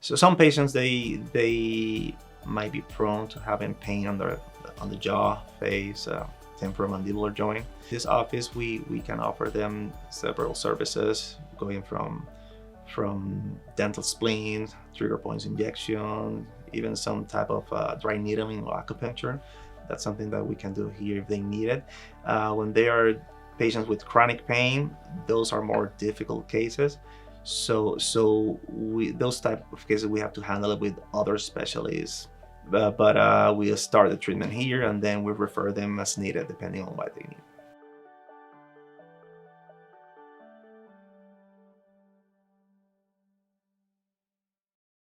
So some patients, they might be prone to having pain on the jaw, face, temporomandibular joint. This office, we can offer them several services, going from dental spleen, trigger points injection, even some type of dry needling or acupuncture. That's something that we can do here if they need it. When they are patients with chronic pain, those are more difficult cases. So those type of cases, we have to handle it with other specialists. But we start the treatment here, and then we refer them as needed depending on what they need.